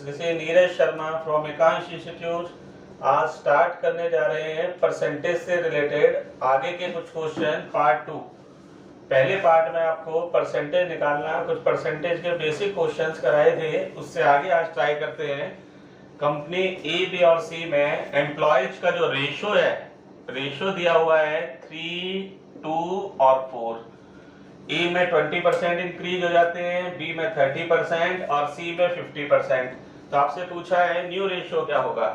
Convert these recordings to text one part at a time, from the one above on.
This is Neeraj Sharma from Ekansh institute. आज start करने जा रहे हैं परसेंटेज से रिलेटेड आगे के कुछ क्वेश्चन पार्ट 2। पहले पार्ट में आपको परसेंटेज निकालना, कुछ परसेंटेज के बेसिक क्वेश्चंस कराए थे, उससे आगे आज ट्राई करते हैं। कंपनी ए, बी और सी में एम्प्लॉयज का जो रेशो है, रेशो दिया हुआ है 3, 2 और 4। ए में 20% इंक्रीज हो जाते हैं, बी में 30% और सी में 50%। तो आपसे पूछा है न्यू रेशियो क्या होगा।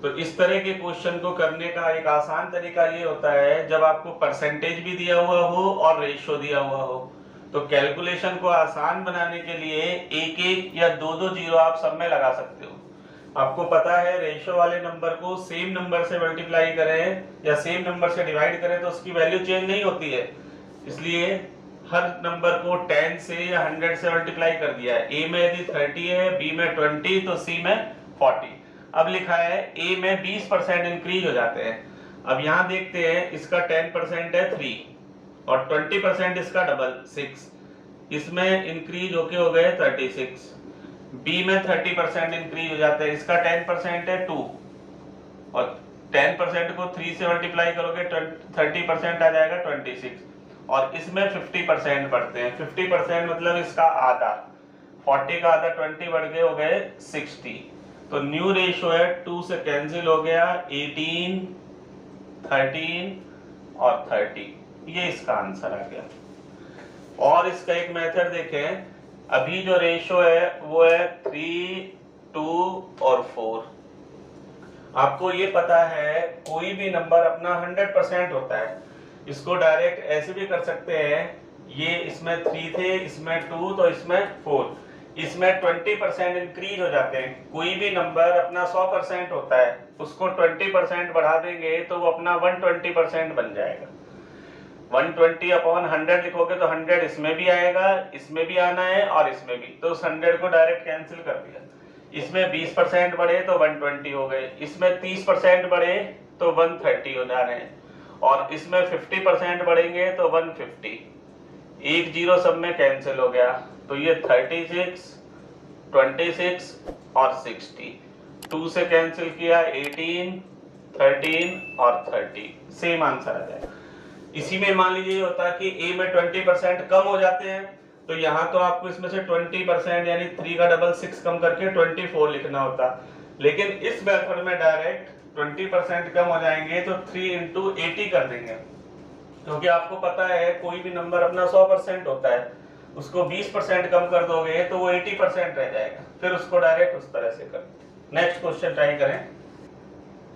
तो इस तरह के क्वेश्चन को करने का एक आसान तरीका ये होता है, जब आपको परसेंटेज भी दिया हुआ हो और रेशियो दिया हुआ हो, तो कैलकुलेशन को आसान बनाने के लिए एक एक या दो दो जीरो आप सब में लगा सकते हो। आपको पता है रेशियो वाले नंबर को सेम नंबर से मल्टीप्लाई करें या सेम नंबर से डिवाइड करें तो उसकी वैल्यू चेंज नहीं होती है, इसलिए हर नंबर को 10 से या 100 से मल्टीप्लाई कर दिया है। ए में यदि 30 है, बी में 20 तो सी में 40। अब लिखा है ए में 20% इंक्रीज हो जाते हैं। अब यहाँ देखते हैं, इसका 10% है 3 और 20% इसका डबल 6, इसमें इंक्रीज होके हो गए 36। बी में 30% इंक्रीज हो जाते हैं, इसका 10% है 2 और 10% को 3 से मल्टीप्लाई करोगे 30% आ जाएगा 26 और इसमें 50% बढ़ते हैं। 50% मतलब इसका आधा, 40 का आधा 20 बढ़ गए, हो गए 60। तो न्यू रेशियो है 2 से कैंसिल हो गया 18, 13 और 30। ये इसका आंसर आ गया। और इसका एक मेथड देखें, अभी जो रेशियो है वो है 3, 2 और 4। आपको ये पता है कोई भी नंबर अपना 100% होता है। इसको डायरेक्ट ऐसे भी कर सकते हैं, ये इसमें 3 थे, इसमें 2 तो इसमें 4। इसमें 20% इंक्रीज हो जाते हैं। कोई भी नंबर अपना 100% होता है, उसको 20% बढ़ा देंगे तो वो अपना 120% बन जाएगा। 120 अपॉन 100 लिखोगे तो 100 इसमें भी आएगा, इसमें भी आना है और इसमें भी, तो उस 100 को डायरेक्ट कैंसिल कर दिया। इसमें 20% बढ़े तो 120 हो गए, इसमें 30% बढ़े तो 130 हो जा रहे हैं और इसमें 50% बढ़ेंगे तो 150। एक जीरो सब में कैंसिल हो गया, तो ये 36, 26 और 60। 2 से कैंसिल किया 18, 13 और 30, सेम आंसर आ जाएगा। इसी में मान लीजिए होता कि ए में 20% कम हो जाते हैं, तो यहाँ तो आपको इसमें से 20% यानी 3 का डबल 6 कम करके 24 लिखना होता, लेकिन इस मेथड में डायरेक्ट 20% कम हो जाएंगे तो 3 इंटू 80 कर देंगे, क्योंकि आपको पता है कोई भी नंबर अपना 100% होता है, उसको 20% कम कर दोगे तो वो 80% रह जाएगा, फिर उसको डायरेक्ट उस तरह से कर। नेक्स्ट क्वेश्चन ट्राई करें।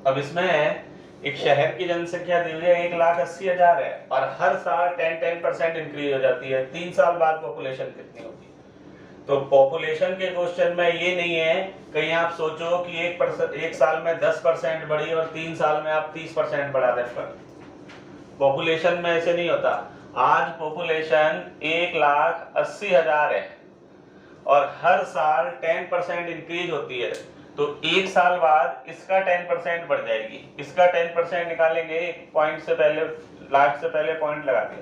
अब इसमें एक शहर की जनसंख्या दी हुई है 1,80,000 है और हर साल 10% इंक्रीज हो जाती है। 3 साल बाद पॉपुलेशन कितनी होगी। तो पॉपुलेशन के क्वेश्चन में ये नहीं है कहीं आप सोचो कि एक साल में 10% बढ़ी और 3 साल में आप 30% बढ़ा दें। पॉपुलेशन में ऐसे नहीं होता। आज पॉपुलेशन 1,80,000 है और हर साल 10% इंक्रीज होती है, तो एक साल बाद इसका 10% बढ़ जाएगी। इसका 10% निकालेंगे, एक पॉइंट से पहले, लास्ट से पहले पॉइंट लगा के,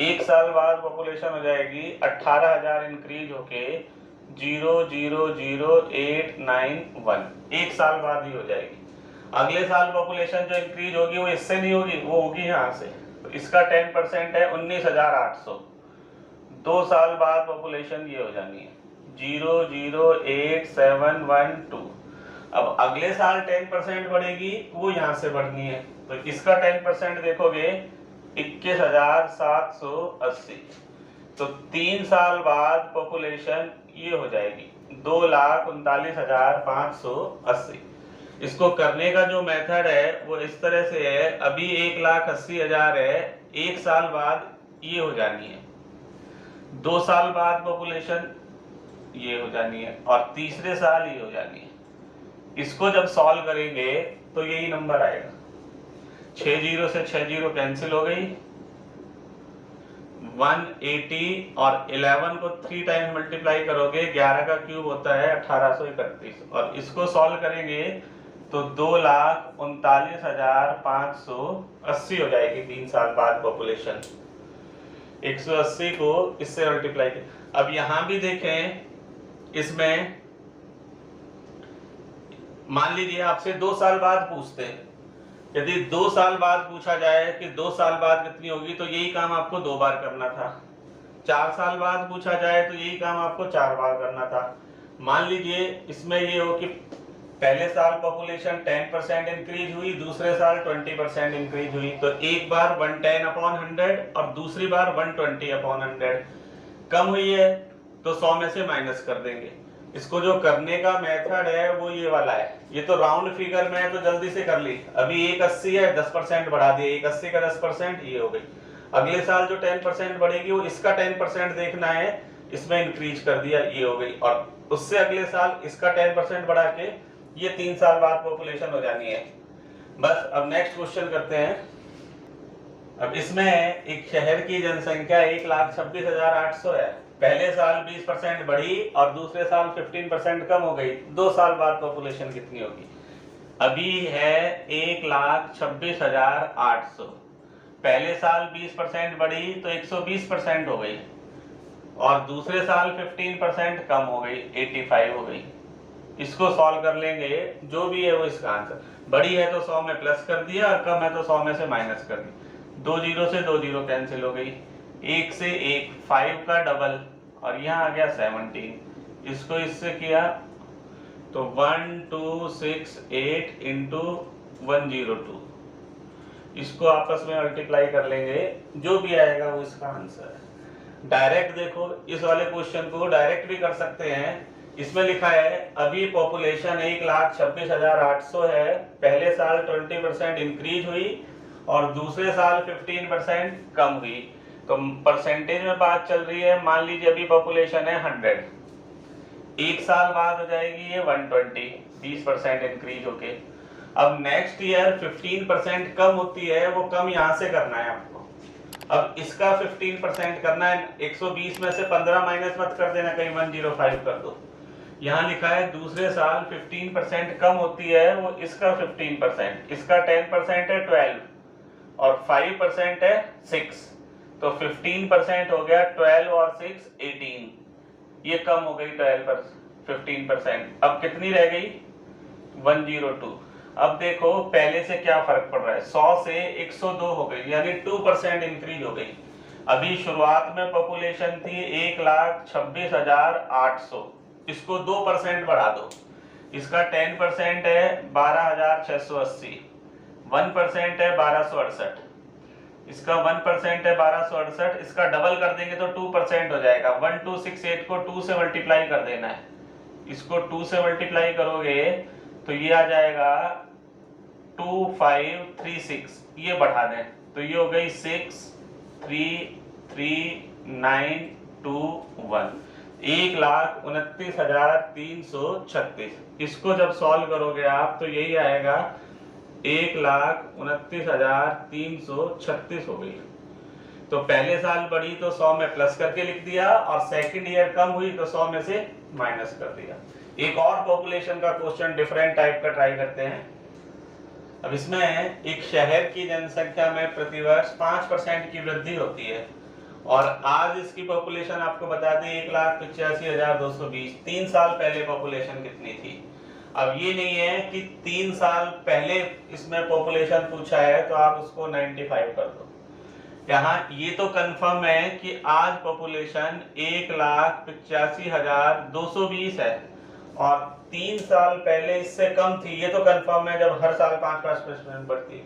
एक साल बाद पॉपुलेशन हो जाएगी 18,000 इंक्रीज होके 0,00891। एक साल बाद ही हो जाएगी। अगले साल पॉपुलेशन जो इंक्रीज होगी वो इससे नहीं होगी, वो होगी यहाँ से। तो इसका 10% है 19,800। 2 साल बाद पॉपुलेशन ये हो जानी है 0,08712। अब अगले साल 10% बढ़ेगी, वो यहाँ से बढ़नी है, तो इसका 10% देखोगे 21,780। तो 3 साल बाद पॉपुलेशन ये हो जाएगी 2,39,580। इसको करने का जो मेथड है वो इस तरह से है, अभी 1,80,000 है, एक साल बाद ये हो जानी है, 2 साल बाद पॉपुलेशन ये हो जानी है और तीसरे साल ये हो जानी है। इसको जब सॉल्व करेंगे तो यही नंबर आएगा। 6 जीरो से 6 जीरो कैंसिल हो गई, 180 और 11 को 3 टाइम मल्टीप्लाई करोगे 11 का क्यूब होता है 1831 और इसको सॉल्व करेंगे तो 2,39,580 हो जाएगी 3 साल बाद पॉपुलेशन। 180 को इससे मल्टीप्लाई किया। अब यहाँ भी देखें, इसमें मान लीजिए आपसे 2 साल बाद पूछते हैं, यदि 2 साल बाद पूछा जाए कि 2 साल बाद कितनी होगी, तो यही काम आपको 2 बार करना था। 4 साल बाद पूछा जाए तो यही काम आपको 4 बार करना था। मान लीजिए इसमें ये हो कि पहले साल पॉपुलेशन 10% इंक्रीज हुई, दूसरे साल 20% इंक्रीज हुई, तो एक बार 110/100 और दूसरी बार 120/100 कम हुई है, तो 100 में से माइनस कर देंगे। इसको जो करने का मेथड है वो ये वाला है। ये तो राउंड फिगर में है तो जल्दी से कर ली। अभी 180 है, 10% बढ़ा दिए, 180 का 10% ये हो गई। अगले साल जो 10% बढ़ेगी वो इसका 10% देखना है, इसमें इंक्रीज कर दिया, ये हो गई। और उससे अगले साल इसका 10% बढ़ा के ये 3 साल बाद पॉपुलेशन हो जानी है। बस अब नेक्स्ट क्वेश्चन करते हैं। अब इसमें एक शहर की जनसंख्या 1,26,800 है। पहले साल 20% बढ़ी और दूसरे साल 15% कम हो गई। 2 साल बाद पॉपुलेशन कितनी होगी? अभी है 1,26,800, पहले साल 20% बढ़ी तो 120% हो गई और दूसरे साल 15% कम हो गई, 85 हो गई। इसको सॉल्व कर लेंगे, जो भी है वो इसका आंसर। बड़ी है तो 100 में प्लस कर दिया और कम है तो 100 में से माइनस कर दिया। 2 जीरो से 2 जीरो कैंसिल हो गई, 1 से 1, 5 का डबल और यहाँ आ गया 17। इसको इससे किया तो 1268 इंटू 102, इसको आपस में मल्टीप्लाई कर लेंगे, जो भी आएगा वो इसका आंसर है। डायरेक्ट देखो, इस वाले क्वेश्चन को डायरेक्ट भी कर सकते हैं। इसमें लिखा है अभी पॉपुलेशन 1,26,800 है, पहले साल 20% इंक्रीज हुई और दूसरे साल 15% कम हुई। तो परसेंटेज में बात चल रही है। मान लीजिए अभी पॉपुलेशन है 100, एक साल बाद हो जाएगी ये 120, 20% इंक्रीज होके। अब नेक्स्ट ईयर 15% कम होती है, वो कम यहाँ से करना है आपको। अब इसका 15% करना है, 120 में से 15 माइनस मत कर देना, कहीं 105 कर दो। यहाँ लिखा है दूसरे साल 15% कम होती है, वो इसका 15%, इसका 10% है 12 और 5% है 6, तो 15% हो गया 12 और 6 18, ये कम हो गई 12 पर 15%। अब कितनी रह गई? 102। अब देखो पहले से क्या फर्क पड़ रहा है, 100 से 102 हो गई, यानी 2% इंक्रीज हो गई। अभी शुरुआत में पॉपुलेशन थी 1,26,800, इसको 2% बढ़ा दो। इसका 10% है 12,680, 1% है 1268, इसका 1% है 1268, इसका डबल कर देंगे तो 2% हो जाएगा। 1268 को 2 से मल्टीप्लाई कर देना है, इसको 2 से मल्टीप्लाई करोगे तो ये आ जाएगा 2536, ये बढ़ा दें तो ये हो गई 633,921, 1,29,336। इसको जब सॉल्व करोगे आप तो यही आएगा 1,29,336 हो गई। तो पहले साल बढ़ी तो 100 में प्लस करके लिख दिया और सेकंड ईयर कम हुई तो 100 में से माइनस कर दिया। एक और पॉपुलेशन का क्वेश्चन डिफरेंट टाइप का ट्राई करते हैं। अब इसमें एक शहर की जनसंख्या में प्रतिवर्ष 5% की वृद्धि होती है और आज इसकी पॉपुलेशन आपको बता दें 1,85,220। 3 साल पहले पॉपुलेशन कितनी थी? अब ये नहीं है कि 3 साल पहले इसमें पॉपुलेशन पूछा है तो आप उसको 95 कर दो। यहाँ ये तो कंफर्म है कि आज पॉपुलेशन 1,85,220 है और 3 साल पहले इससे कम थी, ये तो कंफर्म है जब हर साल 5% बढ़ती है।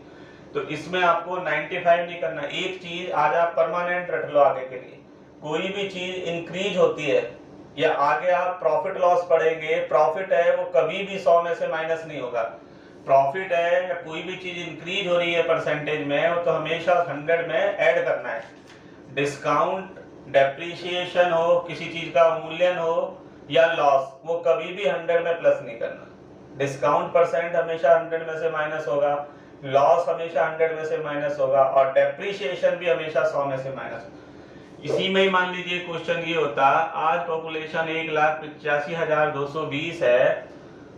तो इसमें आपको 95 नहीं करना। एक चीज आज आप परमानेंट रख लो आगे के लिए, कोई भी चीज इंक्रीज होती है या आगे आप प्रॉफिट लॉस पढ़ेंगे, प्रॉफिट है वो कभी भी 100 में से माइनस नहीं होगा। प्रॉफिट है या कोई भी चीज इंक्रीज हो रही है परसेंटेज में, तो हमेशा 100 में ऐड करना है। डिस्काउंट, डेप्रिसिएशन हो, किसी चीज का मूल्यन हो या लॉस, वो कभी भी 100 में प्लस नहीं करना। डिस्काउंट परसेंट हमेशा 100 में से माइनस होगा, लॉस हमेशा 100 में से माइनस होगा और डेप्रिसिएशन भी हमेशा 100 में से माइनस। इसी में ही मान लीजिए क्वेश्चन ये होता, आज पॉपुलेशन 1,85,220 है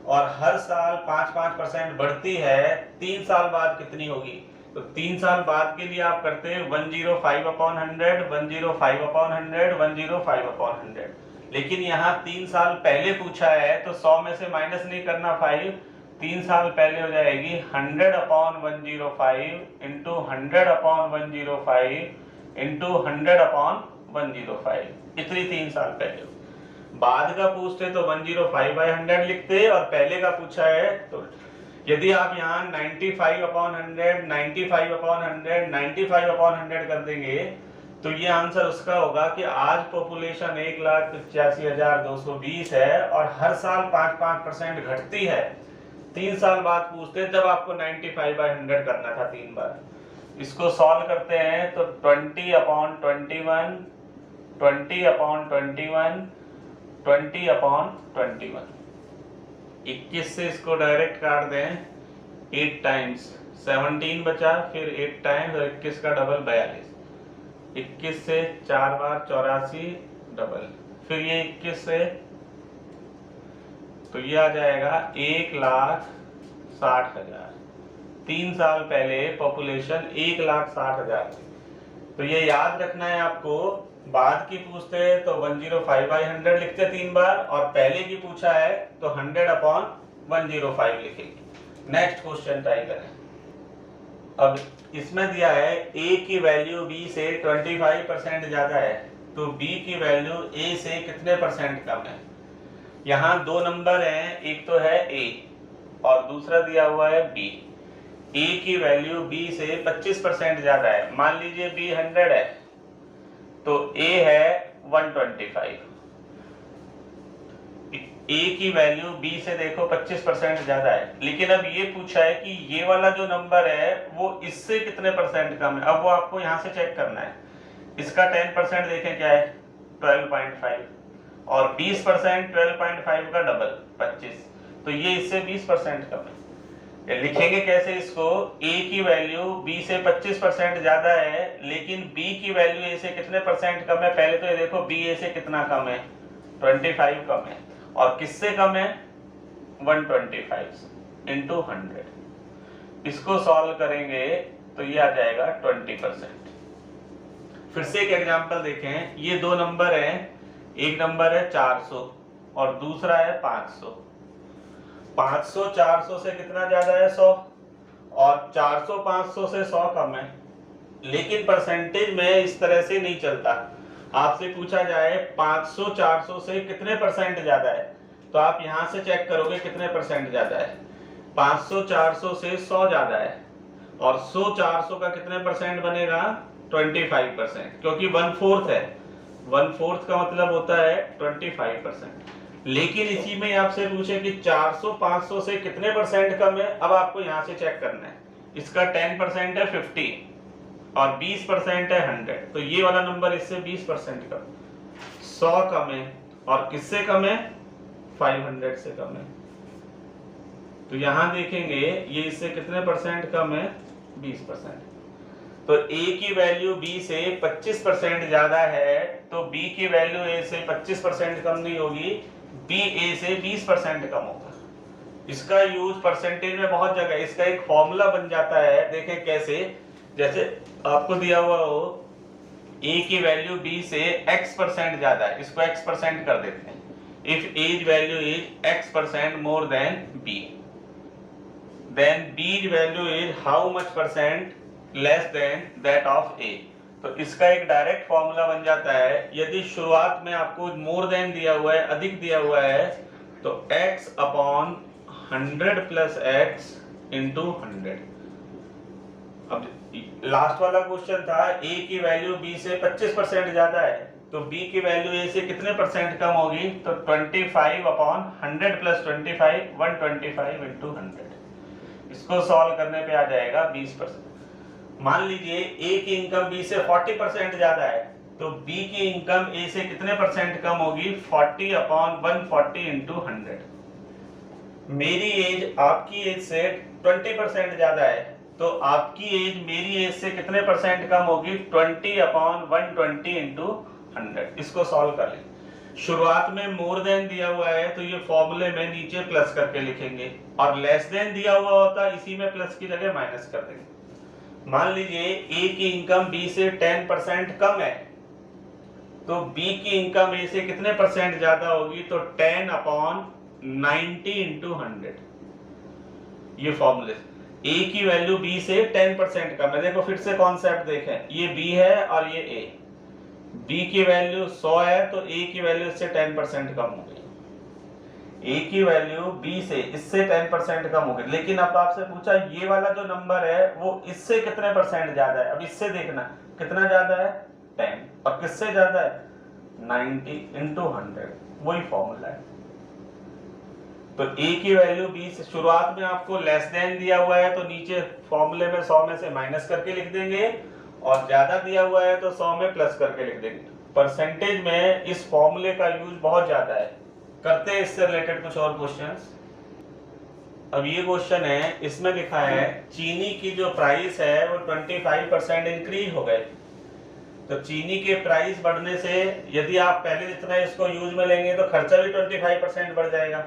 और हर साल 5% बढ़ती है, 3 साल बाद कितनी होगी? तो 3 साल बाद के लिए आप करते हैं 105/100, 105/100, 105/100। लेकिन यहाँ 3 साल पहले पूछा है तो 100 में से माइनस नहीं करना 5, 3 साल पहले हो जाएगी 100/105 इंटू 100/105 इंटू 100/105, इतनी 3 साल पहले। बाद का पूछते तो 105/100 लिखते, और पहले का पूछा है तो यदि आप यहाँ 95/100, 95/100, 95/100 कर देंगे तो ये आंसर उसका होगा कि आज पॉपुलेशन 1,85,220 है और हर साल 5-5% घटती है। 3 साल बाद पूछते तब आपको 95/100 करना था 3 बार। इसको सॉल्व करते हैं तो 20/21, 20/21, 20/21, 21 से इसको डायरेक्ट काट दें 8 टाइम्स, 17 बचा, फिर 8 टाइम्स और 21 का डबल 42, 21 से 4 बार 84 डबल, फिर ये 21 से तो ये आ जाएगा 1,60,000। 3 साल पहले पॉपुलेशन 1,60,000 थी। तो ये याद रखना है आपको। बाद की पूछते हैं तो 105/100 लिखते 3 बार, और पहले की पूछा है तो 100/105 लिखेंगे। नेक्स्ट क्वेश्चन ट्राई करें। अब इसमें दिया है a की वैल्यू b से 25% ज्यादा है, तो b की वैल्यू a से कितने परसेंट कम है। यहाँ दो नंबर हैं, एक तो है a और दूसरा दिया हुआ है b। a की वैल्यू b से 25% ज्यादा है। मान लीजिए b 100 है तो a है 125। a की वैल्यू b से देखो 25% ज्यादा है, लेकिन अब ये पूछा है कि ये वाला जो नंबर है वो इससे कितने परसेंट कम है। अब वो आपको यहाँ से चेक करना है। इसका 10% देखें क्या है 12.5, और 20% 12.5 का डबल 25, तो ये इससे 20% कम है। लिखेंगे कैसे इसको, a की वैल्यू b से 25% ज्यादा है, लेकिन b की वैल्यू a से कितने परसेंट कम है। पहले तो ये देखो b a से कितना कम है 25 कम है, और किससे कम है 125 इंटू 100। इसको सॉल्व करेंगे तो ये आ जाएगा 20%। फिर से एक एग्जांपल देखें। ये दो नंबर हैं, एक नंबर है 400 और दूसरा है 500। 500 400 से कितना ज्यादा है 100, और 400 500 से 100 कम है, लेकिन परसेंटेज में इस तरह से नहीं चलता। आपसे पूछा जाए 500 400 से कितने परसेंट ज्यादा है, तो आप यहां से चेक करोगे कितने परसेंट ज्यादा है। 500 400 से 100 ज्यादा है, और 100 400 का कितने परसेंट बनेगा 25%, क्योंकि 1/4 है। 1/4 का मतलब होता है 25%। लेकिन इसी में आपसे पूछे कि 400 500 से कितने परसेंट कम है। अब आपको यहां से चेक करना है। इसका 10% है 50 और 20% है 100, तो ये वाला नंबर इससे 20% कम, 100 कम है, और किससे कम है 500 से कम है। तो यहां देखेंगे ये इससे कितने परसेंट कम है 20%। तो a की वैल्यू b से 25% ज्यादा है, तो b की वैल्यू a से 25% कम नहीं होगी, b a से 20% कम होगा। इसका यूज परसेंटेज में बहुत जगह, इसका एक फॉर्मूला बन जाता है। देखें कैसे, जैसे आपको दिया हुआ हो a की वैल्यू b से x% ज्यादा है, इसको x% कर देते हैं। If A's value is x% more than b, then b's value is how much percent less than that of a। तो इसका एक डायरेक्ट फॉर्मूला बन जाता है। यदि शुरुआत में आपको मोर देन दिया हुआ है, अधिक दिया हुआ है, तो x/100 + x × 100। अब लास्ट वाला क्वेश्चन था a की वैल्यू b से 25% ज्यादा है, तो b की वैल्यू a से कितने परसेंट कम होगी, तो 25/100 + 25 125 × 100। इसको सॉल्व करने पे आ जाएगा 20%। मान लीजिए a की इनकम b से 40% ज्यादा है, तो b की इनकम a से कितने परसेंट कम होगी 40/140 × 100। मेरी एज आपकी एज से 20% ज्यादा है, तो आपकी एज मेरी एज से कितने परसेंट कम होगी 20/120 × 100। इसको सॉल्व कर लें। शुरुआत में मोर देन दिया हुआ है, तो ये फॉर्मूले में नीचे प्लस करके लिखेंगे, और लेस देन दिया हुआ होता इसी में प्लस की जगह माइनस कर देंगे। मान लीजिए a की इनकम b से 10% कम है, तो b की इनकम a से कितने परसेंट ज्यादा होगी, तो 10/90 × 100। ये फॉर्मूले ए की वैल्यू बी से 10% कम है। देखो फिर से कॉन्सेप्ट देखें, ये बी है और ये ए, बी की वैल्यू 100 है तो ए की वैल्यू इससे 10% कम हो गई, ए की वैल्यू बी से इससे 10% कम हो गई। लेकिन अब आपसे पूछा ये वाला जो नंबर है वो इससे कितने परसेंट ज्यादा है। अब इससे देखना कितना ज्यादा है, 10, और किससे ज्यादा है, 90 × 100, वही फॉर्मूला है। तो ए की वैल्यू 20, शुरुआत में आपको लेस देन दिया हुआ है तो नीचे फॉर्मूले में 100 में से माइनस करके लिख देंगे, और ज्यादा दिया हुआ है तो 100 में प्लस करके लिख देंगे। परसेंटेज में इस फॉर्मूले का यूज बहुत ज्यादा है। करते हैं इससे रिलेटेड कुछ और क्वेश्चंस। अब ये क्वेश्चन है, इसमें लिखा है चीनी की जो प्राइस है वो 25% इंक्रीज हो गए। तो चीनी के प्राइस बढ़ने से यदि आप पहले जितना इसको यूज में लेंगे तो खर्चा भी 25% बढ़ जाएगा।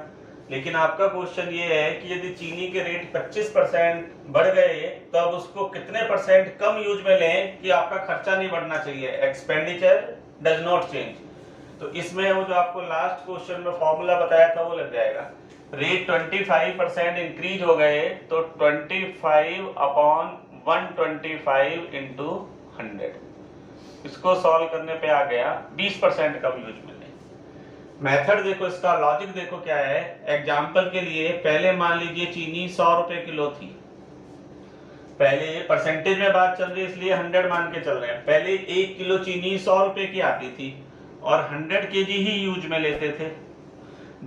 लेकिन आपका क्वेश्चन ये है कि यदि चीनी के रेट 25% बढ़ गए तो अब उसको कितने परसेंट कम यूज में लें कि आपका खर्चा नहीं बढ़ना चाहिए, एक्सपेंडिचर डज नॉट चेंज। तो इसमें वो जो आपको लास्ट क्वेश्चन में फॉर्मूला बताया था वो लग जाएगा। रेट 25% इंक्रीज हो गए तो 25/125 × 100, इसको सॉल्व करने पे आ गया 20% कम यूज में। मेथड देखो, इसका लॉजिक देखो क्या है। एग्जाम्पल के लिए पहले मान लीजिए चीनी 100 रुपए किलो थी, पहले परसेंटेज में बात चल रही है इसलिए 100 मान के चल रहे हैं। पहले 1 किलो चीनी 100 रुपए की आती थी और 100 kg ही यूज में लेते थे।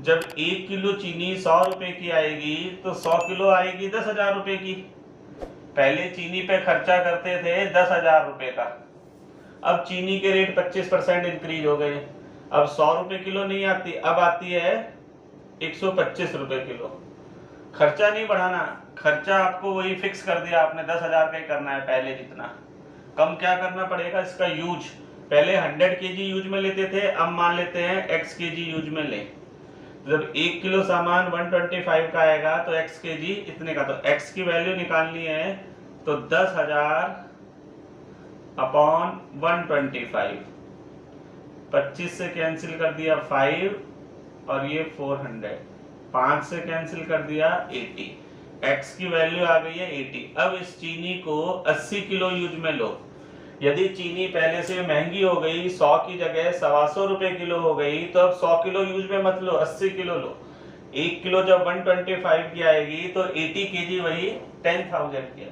जब 1 किलो चीनी 100 रुपए की आएगी तो 100 किलो आएगी 10,000 रुपए की। पहले चीनी पे खर्चा करते थे 10,000 रुपए का, अब चीनी के रेट 25% इंक्रीज हो गए। अब 100 रुपए किलो नहीं आती, अब आती है 125 रुपए किलो। खर्चा नहीं बढ़ाना, खर्चा आपको वही फिक्स कर दिया आपने, 10,000 का ही करना है पहले जितना। कम क्या करना पड़ेगा, इसका यूज। पहले 100 kg यूज में लेते थे, अब मान लेते हैं x kg यूज में ले। जब 1 किलो सामान 125 का आएगा तो x kg इतने का, तो x की वैल्यू निकालनी है तो 10,000/125, 25 से कैंसिल कर दिया 5 और ये 400, 5 से कैंसिल कर दिया 80, x की वैल्यू आ गई है 80। अब इस चीनी को 80 किलो यूज में लो। यदि चीनी पहले से महंगी हो गई, 100 की जगह 125 रुपए किलो हो गई, तो अब 100 किलो यूज में मत लो, 80 किलो लो। 1 किलो जब 125 की आएगी तो 80 kg वही 10,000 की।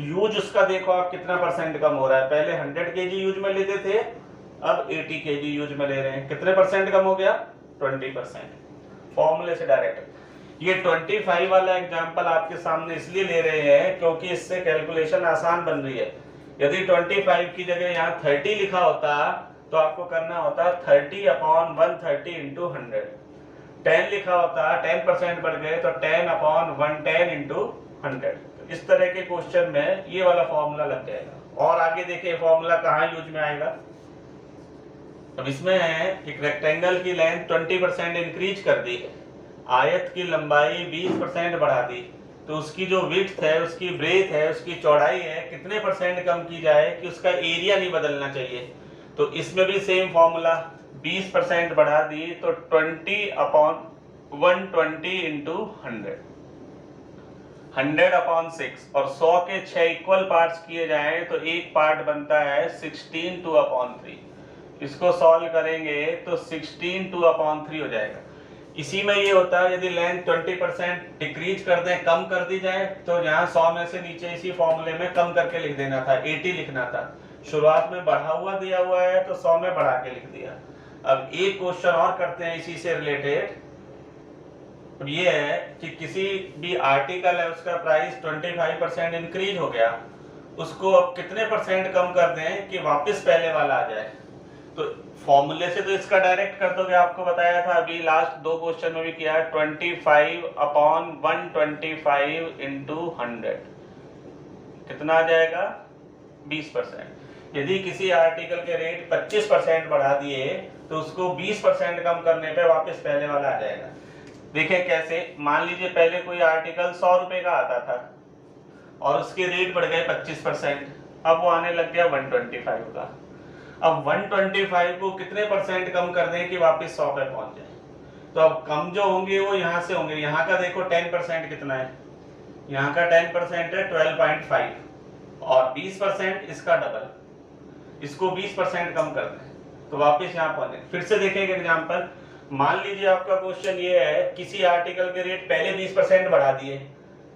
यूज उसका देखो आप कितना परसेंट कम हो रहा है। पहले 100 kg यूज में लेते थे, अब 80 kg यूज में ले रहे हैं। कितने परसेंट कम हो गया, 20%। फॉर्मूले से डायरेक्ट। ये 25 वाला एग्जांपल आपके सामने इसलिए ले रहे हैं क्योंकि इससे कैलकुलेशन आसान बन रही है। यदि 25 की जगह यहाँ 30 लिखा होता तो आपको करना होता 30/130 × 100। 10 लिखा होता, 10% बढ़ गए तो 10/110 × 100। इस तरह के क्वेश्चन में ये वाला फॉर्मूला लग जाएगा। और आगे देखिए फॉर्मूला कहाँ यूज में आएगा। अब इसमें एक रेक्टेंगल की लेंथ 20% इंक्रीज कर दी, आयत की लंबाई 20% बढ़ा दी, तो उसकी जो विड्थ है, उसकी ब्रेथ है, उसकी चौड़ाई है, कितने परसेंट कम की जाए कि उसका एरिया नहीं बदलना चाहिए। तो इसमें भी सेम फॉर्मूला, 20% बढ़ा दी तो 20/120 × 100, 100/6, और 100 के 6 इक्वल पार्ट्स किए जाएं तो एक पार्ट बनता है 16/2/3। इसको सॉल्व करेंगे तो 16/2/3 हो जाएगा। इसी में ये होता है यदि लेंथ 20% डिक्रीज कर दें, कम कर दी जाए, तो यहाँ 100 में से नीचे इसी फॉर्मूले में कम करके लिख देना था, 80 लिखना था। शुरुआत में बढ़ा हुआ दिया हुआ है तो 100 में बढ़ा के लिख दिया। अब एक क्वेश्चन और करते हैं इसी से रिलेटेड। ये है कि किसी भी आर्टिकल है उसका प्राइस 25% इंक्रीज हो गया, उसको अब कितने परसेंट कम कर दें कि वापस पहले वाला आ जाए। तो फॉर्मूले से तो इसका डायरेक्ट कर दोगे, आपको बताया था अभी लास्ट 2 क्वेश्चन में भी किया है, 25/125 × 100 कितना आ जाएगा, 20%। यदि किसी आर्टिकल के रेट 25% बढ़ा दिए तो उसको 20% कम करने पे वापस पहले वाला आ जाएगा। देखिए कैसे, मान लीजिए पहले कोई आर्टिकल 100 रुपए का आता था और उसके रेट बढ़ गए 25%, अब वो आने लग गया 125 का। अब 125 को कितने परसेंट कम कर दें कि वापस 100 पे पहुंच जाए। तो अब कम जो होंगे वो यहाँ से होंगे, यहाँ का देखो 10% कितना है, यहाँ का 10% है 12.5 और 20% इसका डबल, इसको 20% कम कर दें तो वापस यहाँ पहुंचे। फिर से देखेंगे एग्जाम्पल, मान लीजिए आपका क्वेश्चन ये है किसी आर्टिकल के रेट पहले 20% बढ़ा दिए,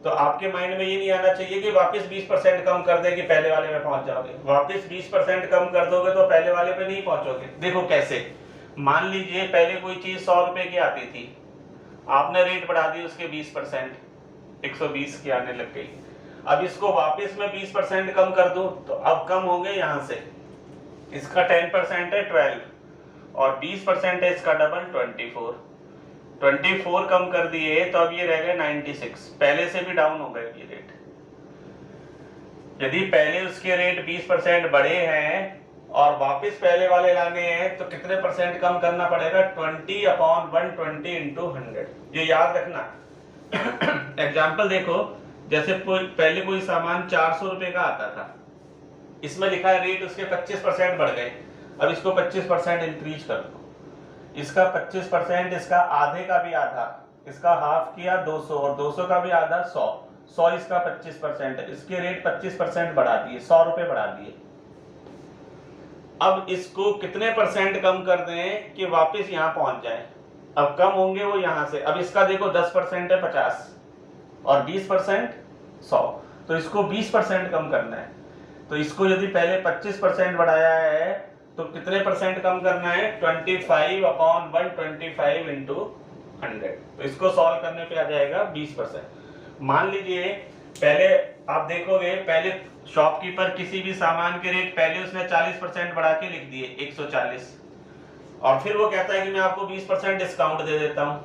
तो आपके माइंड में ये नहीं आना चाहिए कि वापस 20% कम कर दें कि पहले वाले में पहुंच जाओगे। वापस 20% कम कर दोगे तो पहले वाले पे नहीं पहुंचोगे। देखो कैसे, मान लीजिए पहले कोई चीज 100 रुपए की आती थी, आपने रेट बढ़ा दी उसके 20%, 120 की आने लग गई। अब इसको वापस मैं 20% कम कर दूं तो अब कम होंगे यहाँ से, इसका 10% है 12 और 20% है इसका डबल 24 कम कर दिए तो अब ये रह गए 96, पहले से भी डाउन हो गए ये रेट। यदि पहले उसके रेट 20% बढ़े हैं और वापस पहले वाले लाने हैं तो कितने परसेंट कम करना पड़ेगा? 20/120 into 100। ये याद रखना। एग्जाम्पल देखो, जैसे पहले कोई सामान 400 रुपए का आता था, इसमें लिखा है रेट उसके 25% बढ़ गए, अब इसको 25% इंक्रीज कर दो, इसका 25%, इसका आधे का भी आधा, इसका हाफ किया 200 और 200 का भी आधा 100 इसका 25% है, इसके रेट 25% बढ़ा दिए, 100 रुपए बढ़ा दिए। अब इसको कितने परसेंट कम कर दें कि वापस यहाँ पहुंच जाए? अब कम होंगे वो यहाँ से। अब इसका देखो 10% है 50 और 20% 100, तो इसको 20% कम करना है। तो इसको यदि पहले 25% बढ़ाया है तो कितने परसेंट कम करना है? 25/125 into 100। तो इसको सॉल्व करने पे आ जाएगा 20%। मान लीजिए पहले आप देखोगे, पहले शॉपकीपर किसी भी सामान के रेट पहले उसने 40% बढ़ा के लिख दिए 140, और फिर वो कहता है कि मैं आपको 20% डिस्काउंट दे देता हूँ।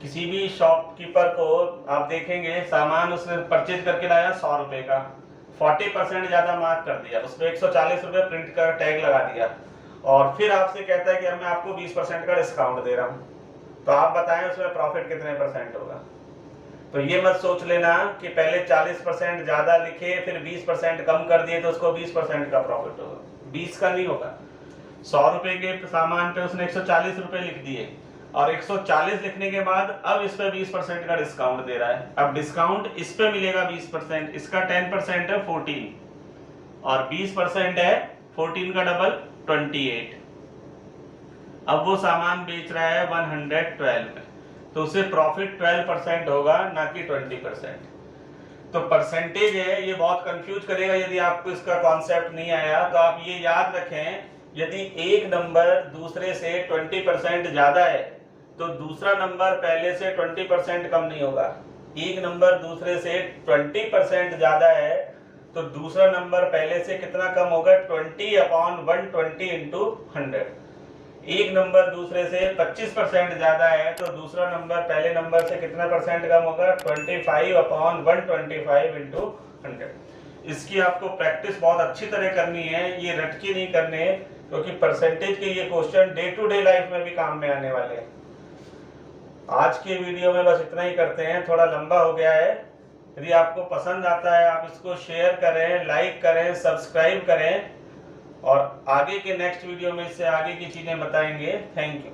किसी भी शॉपकीपर को आप देखेंगे सामान उसने परचेज करके लाया 100 रुपए का, 40% ज्यादा मार्क कर दिया, उस पर 140 रुपए प्रिंट कर टैग लगा दिया, और फिर आपसे कहता है कि अब मैं आपको 20% का डिस्काउंट दे रहा हूँ। तो आप बताएं उसमें प्रॉफिट कितने परसेंट होगा? तो ये मत सोच लेना कि पहले 40% ज्यादा लिखे फिर 20% कम कर दिए तो उसको 20% का प्रॉफिट होगा। 20 का नहीं होगा। 100 रुपए के सामान पे उसने 140 रुपए लिख दिए और 140 लिखने के बाद अब इस पे 20% का डिस्काउंट दे रहा है। अब डिस्काउंट इस पे मिलेगा 20%, इसका 10% है 14 और 20% है 14 का डबल 28। अब वो सामान बेच रहा है 112 में, तो उसे प्रॉफिट 12% होगा, ना कि 20%। तो परसेंटेज है, ये बहुत कंफ्यूज करेगा यदि आपको इसका कॉन्सेप्ट नहीं आया। तो आप ये याद रखें, यदि एक नंबर दूसरे से 20% ज्यादा है तो दूसरा नंबर पहले से 20% कम नहीं होगा। एक नंबर दूसरे से 20% ज्यादा है तो दूसरा नंबर पहले से कितना कम होगा? 20/120 into 100। एक नंबर दूसरे से 25% ज्यादा है तो दूसरा नंबर पहले नंबर से कितना परसेंट कम होगा? 25/125 into 100। इसकी आपको प्रैक्टिस बहुत अच्छी तरह करनी है, ये रटके नहीं करने, क्योंकि परसेंटेज के ये question day to day life में भी काम में आने वाले हैं। आज के वीडियो में बस इतना ही करते हैं, थोड़ा लंबा हो गया है। यदि आपको पसंद आता है आप इसको शेयर करें, लाइक करें, सब्सक्राइब करें, और आगे के नेक्स्ट वीडियो में इससे आगे की चीजें बताएंगे। Thank you.